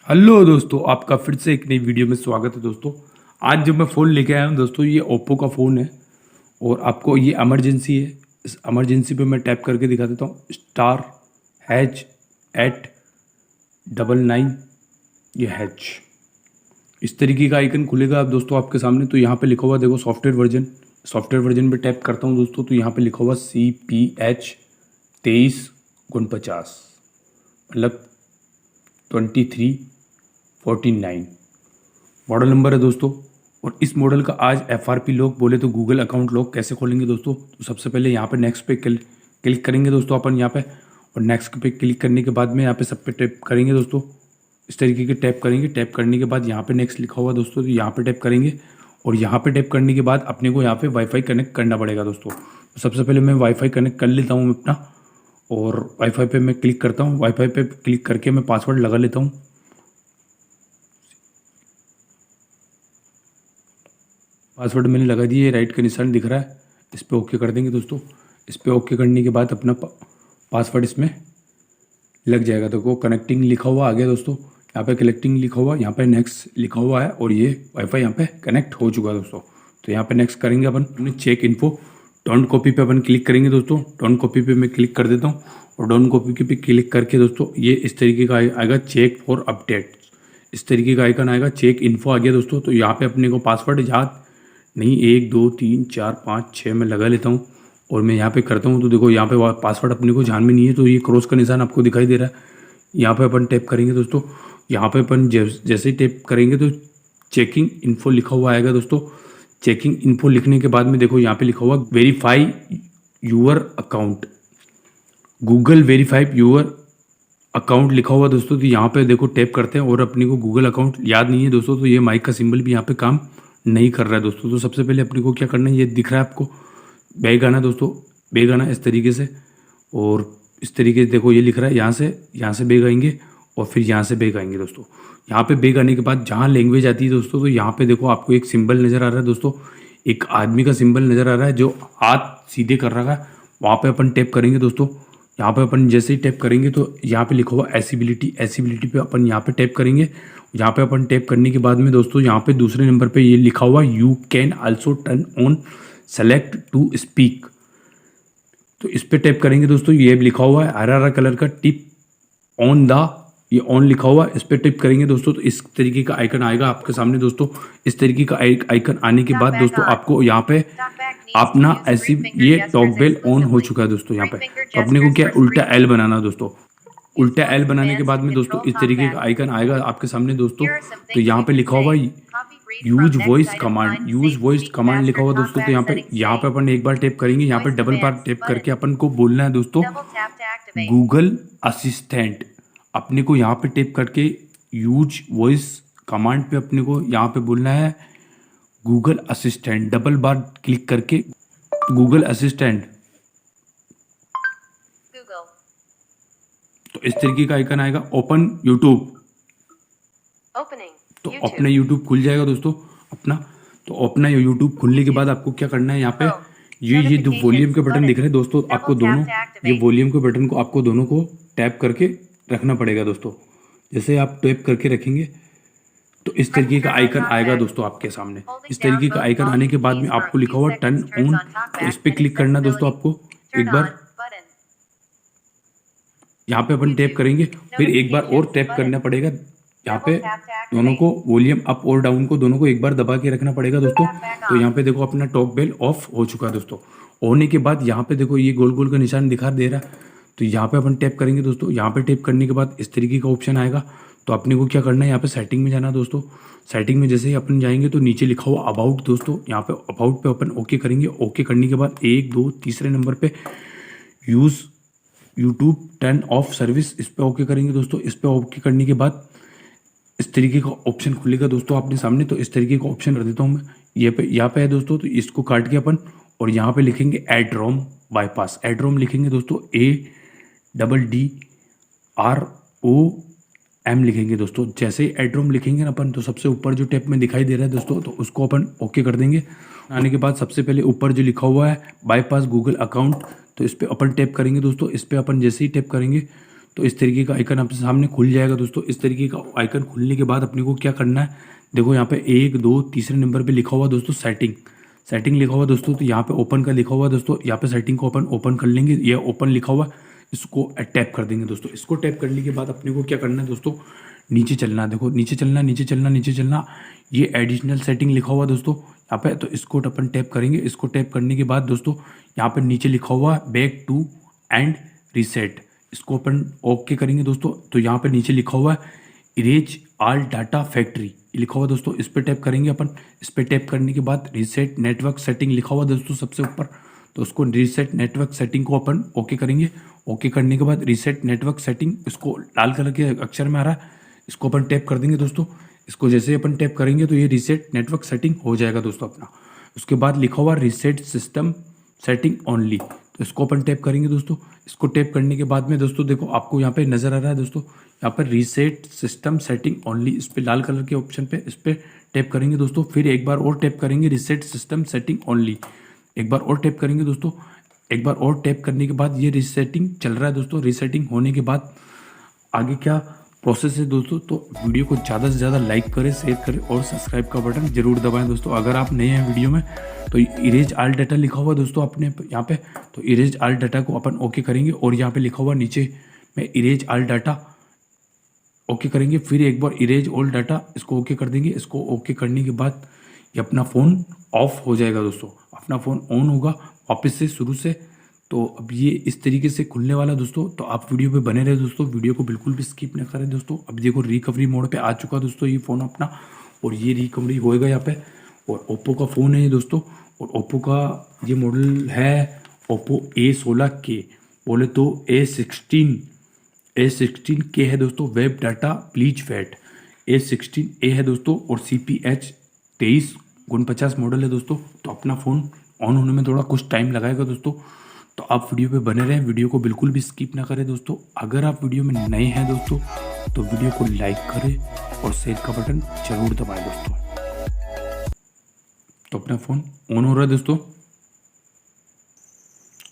Hello दोस्तों, आपका फिर से एक नई वीडियो में स्वागत है दोस्तों। आज जब मैं फ़ोन लेके आया हूँ दोस्तों, ये ओप्पो का फ़ोन है और आपको ये इमरजेंसी है। इस इमरजेंसी पे मैं टैप करके दिखा देता हूँ। *#899 ये हैच इस तरीके का आइकन खुलेगा आप दोस्तों आपके सामने। तो यहाँ पे लिखा हुआ देखो सॉफ्टवेयर वर्जन पे टैप करता हूँ दोस्तों, तो यहाँ पे लिखा हुआ CPH 2349 मतलब 2349 मॉडल नंबर है दोस्तों। और इस मॉडल का आज FRP लॉक बोले तो गूगल अकाउंट लॉक कैसे खोलेंगे दोस्तों। तो सबसे पहले यहाँ पे नेक्स्ट पे क्लिक करेंगे दोस्तों अपन यहाँ पे, और नेक्स्ट पे क्लिक करने के बाद में यहाँ पे सब पे टैप करेंगे दोस्तों। इस तरीके के टैप करेंगे। टैप करने के बाद यहाँ पे नेक्स्ट लिखा हुआ दोस्तों, तो यहाँ पे टैप करेंगे। और यहाँ पे टैप करने के बाद अपने को यहाँ पे वाईफाई कनेक्ट करना पड़ेगा दोस्तों। तो सबसे पहले मैं वाईफाई कनेक्ट कर लेता हूँ अपना, और वाईफाई पे मैं क्लिक करता हूँ। वाईफाई पे क्लिक करके मैं पासवर्ड लगा लेता हूँ। पासवर्ड मैंने लगा दिया, ये राइट का निशान दिख रहा है, इस पर ओके कर देंगे दोस्तों। इस पर ओके करने के बाद अपना पासवर्ड इसमें लग जाएगा। तो वो कनेक्टिंग लिखा हुआ आ गया दोस्तों। यहाँ पे कनेक्टिंग लिखा हुआ, यहाँ पे नेक्स्ट लिखा हुआ है, और ये वाईफाई यहाँ पे कनेक्ट हो चुका है दोस्तों। तो यहाँ पे नेक्स्ट करेंगे अपन चेक इन्फो। डोंट कॉपी पे अपन क्लिक करेंगे दोस्तों। डोंट कॉपी पे मैं क्लिक कर देता हूँ, और डोंट कॉपी पे क्लिक करके दोस्तों ये इस तरीके का आएगा चेक फॉर अपडेट। इस तरीके का आइकन आएगा, चेक इन्फो आ गया दोस्तों। तो यहाँ पे अपने को पासवर्ड याद नहीं, 1 2 3 4 5 6 मैं लगा लेता हूँ, और मैं यहाँ पे करता हूँ। तो देखो यहाँ पे पासवर्ड अपने को ध्यान में नहीं है, तो ये क्रॉस का निशान आपको दिखाई दे रहा है। यहाँ पे अपन टैप करेंगे दोस्तों। यहाँ पे अपन जैसे ही टैप करेंगे तो चेकिंग इन्फो लिखा हुआ आएगा दोस्तों। चेकिंग इन्फो लिखने के बाद में देखो यहाँ पे लिखा हुआ verify your account, Google verify your account लिखा हुआ दोस्तों। तो यहाँ पे देखो टैप करते हैं, और अपने को गूगल अकाउंट याद नहीं है दोस्तों, तो ये माइक का सिंबल भी यहाँ पे काम नहीं कर रहा है दोस्तों। तो सबसे पहले अपने को क्या करना है, ये दिख रहा है आपको बैग आना दोस्तों, बैग आना इस तरीके से, और इस तरीके से देखो ये लिख रहा है, यहाँ से बैग आएंगे, और फिर यहाँ से बैग आएंगे दोस्तों। यहाँ पे बैग आने के बाद जहाँ लैंग्वेज आती है दोस्तों, तो यहाँ पे देखो आपको एक सिंबल नज़र आ रहा है दोस्तों, एक आदमी का सिंबल नज़र आ रहा है जो हाथ सीधे कर रखा है। वहाँ पे अपन टैप करेंगे दोस्तों। यहाँ पे अपन जैसे ही टैप करेंगे तो यहाँ पे लिखा हुआ एसिबिलिटी पे अपन यहाँ पे टैप करेंगे। यहाँ पे अपन टैप करने के बाद में दोस्तों यहाँ पे दूसरे नंबर पे ये लिखा हुआ you can also turn on select to speak. तो इस पे टैप करेंगे दोस्तों। ये लिखा हुआ है हरा कलर का टिप ऑन द, ये ऑन लिखा हुआ है, इस पे टिप करेंगे दोस्तों। तो इस तरीके का आइकन आएगा आपके सामने दोस्तों। इस तरीके का आइकन आने के बाद दोस्तों आपको यहाँ पे अपना ऐसी ये टॉक बेल ऑन हो चुका है दोस्तों। यहाँ पे तो अपने को क्या उल्टा एल बनाना दोस्तों। उल्टा एल बनाने के बाद में दोस्तों इस तरीके का आइकन आएगा आपके सामने दोस्तों। तो यहाँ पे लिखा हुआ यूज वॉइस कमांड लिखा हुआ दोस्तों। तो यहाँ पे अपन एक बार टैप करेंगे। यहाँ पे डबल बार टैप करके अपन को बोलना है दोस्तों गूगल असिस्टेंट। अपने को यहाँ पे टैप करके यूज वॉइस कमांड पे अपने को यहाँ पे बोलना है गूगल असिस्टेंट। डबल बार क्लिक करके गूगल असिस्टेंट, तो इस तरीके का आइकन आएगा ओपन यूट्यूब। तो अपना यूट्यूब खुल जाएगा दोस्तों अपना। तो अपना यूट्यूब खुलने के बाद आपको क्या करना है, यहाँ पे ये दो वॉल्यूम के बटन दिख रहे हैं दोस्तों आपको दोनों, ये वॉल्यूम के बटन को आपको दोनों को टैप करके रखना पड़ेगा दोस्तों। जैसे आप टैप करके रखेंगे तो इस तरीके का आइकन आएगा दोस्तों आपके सामने। इस तरीके का आइकन आने के बाद में आपको लिखा हुआ टर्न ऑन, तो इस पे क्लिक करना दोस्तों आपको एक बार। यहाँ पे अपन टैप करेंगे, फिर एक बार और टैप करना पड़ेगा। यहाँ पे दोनों को वॉल्यूम अप और डाउन को दोनों को एक बार दबा के रखना पड़ेगा दोस्तों। तो यहाँ पे देखो अपना टॉक बेल ऑफ हो चुका है दोस्तों। होने के बाद यहाँ पे देखो ये गोल गोल का निशान दिखा दे रहा है। तो यहाँ पे अपन टैप करेंगे दोस्तों। यहाँ पे टैप करने के बाद इस तरीके का ऑप्शन आएगा। तो अपने को क्या करना है, यहाँ पे सेटिंग में जाना दोस्तों। सेटिंग में जैसे ही अपन जाएंगे तो नीचे लिखा हुआ अबाउट दोस्तों, यहाँ पे अबाउट पे अपन ओके करेंगे। ओके करने के बाद 1 2 तीसरे नंबर पे use YouTube turn off service, इस पे ओके करेंगे दोस्तों। इस पे ओके करने के बाद इस तरीके का ऑप्शन खुलेगा दोस्तों आपने सामने। तो इस तरीके का ऑप्शन कर देता हूँ मैं, ये पे यहाँ पे है दोस्तों। तो इसको काट के अपन और यहाँ पे लिखेंगे एड रोम बाईपास। एड रोम लिखेंगे दोस्तों ADDROM लिखेंगे दोस्तों। जैसे ही एड रोम लिखेंगे ना अपन, तो सबसे ऊपर जो टैब में दिखाई दे रहा है दोस्तों, तो उसको अपन ओके कर देंगे। आने के बाद सबसे पहले ऊपर जो लिखा हुआ है बाईपास गूगल अकाउंट, तो इस पर अपन टैप करेंगे दोस्तों। इस पर अपन जैसे ही टैप करेंगे तो इस तरीके का आइकन आपके सामने खुल जाएगा दोस्तों। इस तरीके का आइकन खुलने के बाद अपने को क्या करना है, देखो यहाँ पे 1 2 तीसरे नंबर पे लिखा हुआ दोस्तों सेटिंग लिखा हुआ दोस्तों। तो यहाँ पे ओपन का लिखा हुआ दोस्तों, यहाँ पे सेटिंग को ओपन कर लेंगे। ये ओपन लिखा हुआ, इसको टैप कर देंगे दोस्तों। इसको टैप करने के बाद अपने को क्या करना है दोस्तों, नीचे चलना है। देखो नीचे चलना, ये एडिशनल सेटिंग लिखा हुआ दोस्तों यहाँ पे। तो इसको अपन टैप करेंगे। इसको टैप करने के बाद दोस्तों यहाँ पे नीचे लिखा हुआ बैक टू एंड रीसेट, इसको अपन ओके करेंगे दोस्तों। तो यहाँ पे नीचे लिखा हुआ है इरेज ऑल डाटा फैक्ट्री लिखा हुआ दोस्तों, इस पर टैप करेंगे अपन। इस पर टैप करने के बाद रीसेट नेटवर्क सेटिंग लिखा हुआ दोस्तों सबसे ऊपर, तो उसको रीसेट नेटवर्क सेटिंग को अपन ओके करेंगे। ओके करने के बाद रीसेट नेटवर्क सेटिंग, इसको लाल कलर के अक्षर में आ रहा है, इसको अपन टैप कर देंगे दोस्तों। इसको जैसे अपन टैप करेंगे तो ये रीसेट नेटवर्क सेटिंग हो जाएगा दोस्तों अपना। उसके बाद लिखा हुआ रीसेट सिस्टम सेटिंग ओनली, तो इसको अपन टैप करेंगे दोस्तों। इसको टैप करने के बाद में दोस्तों देखो आपको यहाँ पे नज़र आ रहा है दोस्तों, यहाँ पर रीसेट सिस्टम सेटिंग ओनली, इस पर लाल कलर के ऑप्शन पे इस पर टैप करेंगे दोस्तों। फिर एक बार और टैप करेंगे रीसेट सिस्टम सेटिंग ओनली, एक बार और टैप करेंगे दोस्तों। एक बार और टैप करने के बाद ये रीसेटिंग चल रहा है दोस्तों। रीसेटिंग होने के बाद आगे क्या प्रोसेस है दोस्तों, तो वीडियो को ज़्यादा से ज़्यादा लाइक करें, शेयर करें और सब्सक्राइब का बटन जरूर दबाएं दोस्तों। अगर आप नए हैं वीडियो में तो इरेज ऑल डाटा लिखा हुआ दोस्तों अपने यहाँ पे, तो इरेज ऑल डाटा को अपन ओके करेंगे। और यहाँ पे लिखा हुआ नीचे में इरेज ऑल डाटा ओके करेंगे। फिर एक बार इरेज ऑल डाटा इसको ओके कर देंगे। इसको ओके करने के बाद ये अपना फ़ोन ऑफ हो जाएगा दोस्तों, अपना फ़ोन ऑन होगा वापस से शुरू से। तो अब ये इस तरीके से खुलने वाला दोस्तों। तो आप वीडियो पे बने रहे दोस्तों, वीडियो को बिल्कुल भी स्किप ना करें दोस्तों। अब देखो रिकवरी मोड पे आ चुका दोस्तों ये फ़ोन अपना, और ये रिकवरी होएगा यहाँ पे। और ओप्पो का फ़ोन है ये दोस्तों, और ओप्पो का ये मॉडल है ओप्पो A16K, बोले तो A16K है दोस्तों। Web data bleach fat A16A है दोस्तों, और CPH 2349 मॉडल है दोस्तों। तो अपना फ़ोन ऑन होने में थोड़ा कुछ टाइम लगाएगा दोस्तों। तो आप वीडियो पे बने रहें, वीडियो को बिल्कुल भी स्किप ना करें दोस्तों। अगर आप वीडियो में नए हैं दोस्तों तो वीडियो को लाइक करें और शेयर का बटन जरूर दबाएं दोस्तों। तो अपना फ़ोन ऑन हो रहा है दोस्तों।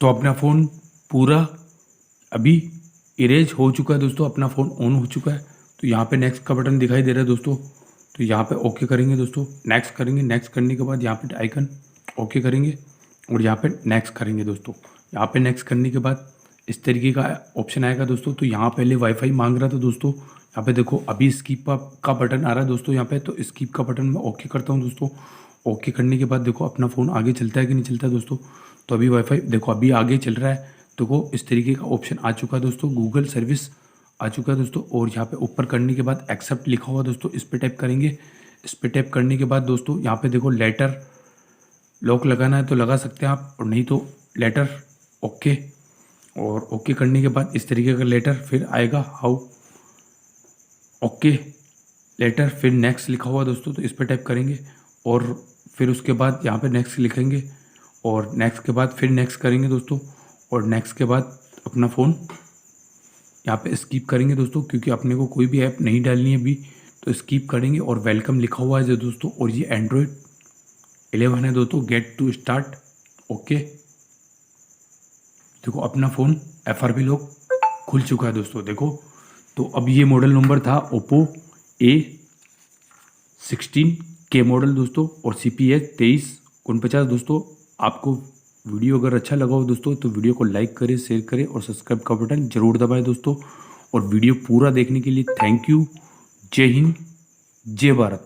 तो अपना फ़ोन पूरा अभी इरेज हो चुका है दोस्तों, अपना फ़ोन ऑन हो चुका है। तो यहाँ पे नेक्स्ट का बटन दिखाई दे रहा है दोस्तों, तो यहाँ पे ओके करेंगे दोस्तों। नेक्स्ट करेंगे, नेक्स्ट करने के बाद यहाँ पे आइकन ओके करेंगे और यहाँ पे नेक्स्ट करेंगे दोस्तों। यहाँ पे नेक्स्ट करने के बाद इस तरीके का ऑप्शन आएगा दोस्तों। तो यहाँ पहले वाईफाई मांग रहा था दोस्तों, यहाँ पे देखो अभी स्किप का बटन आ रहा है दोस्तों यहाँ पे। तो स्किप का बटन मैं ओके करता हूँ दोस्तों। ओके करने के बाद देखो अपना फ़ोन आगे चलता है कि नहीं चलता है दोस्तों। तो अभी वाईफाई देखो अभी आगे चल रहा है। देखो इस तरीके का ऑप्शन आ चुका है दोस्तों, गूगल सर्विस आ चुका है दोस्तों। और यहाँ पे ऊपर करने के बाद एक्सेप्ट लिखा हुआ दोस्तों, इस पर टैप करेंगे। इस पर टैप करने के बाद दोस्तों यहाँ पे देखो लेटर लॉक लगाना है तो लगा सकते हैं आप, और नहीं तो लेटर ओके। और ओके करने के बाद इस तरीके का लेटर फिर आएगा, हाउ ओके लेटर, फिर नेक्स्ट लिखा हुआ दोस्तों। तो इस पर टैप करेंगे और फिर उसके बाद यहाँ पे नेक्स्ट लिखेंगे, और नेक्स्ट के बाद फिर नेक्स्ट करेंगे दोस्तों। और नेक्स्ट के बाद अपना फ़ोन यहाँ पे स्किप करेंगे दोस्तों, क्योंकि अपने को कोई भी ऐप नहीं डालनी है अभी, तो स्किप करेंगे। और वेलकम लिखा हुआ है जो दोस्तों, और ये एंड्रॉयड 11 है दोस्तों। Get to start okay. देखो अपना फ़ोन FRP लॉक खुल चुका है दोस्तों देखो। तो अब ये मॉडल नंबर था ओप्पो A16K मॉडल दोस्तों, और CPH 2349 दोस्तों। आपको वीडियो अगर अच्छा लगा हो दोस्तों तो वीडियो को लाइक करें, शेयर करें और सब्सक्राइब का बटन जरूर दबाएं दोस्तों। और वीडियो पूरा देखने के लिए थैंक यू। जय हिंद, जय भारत।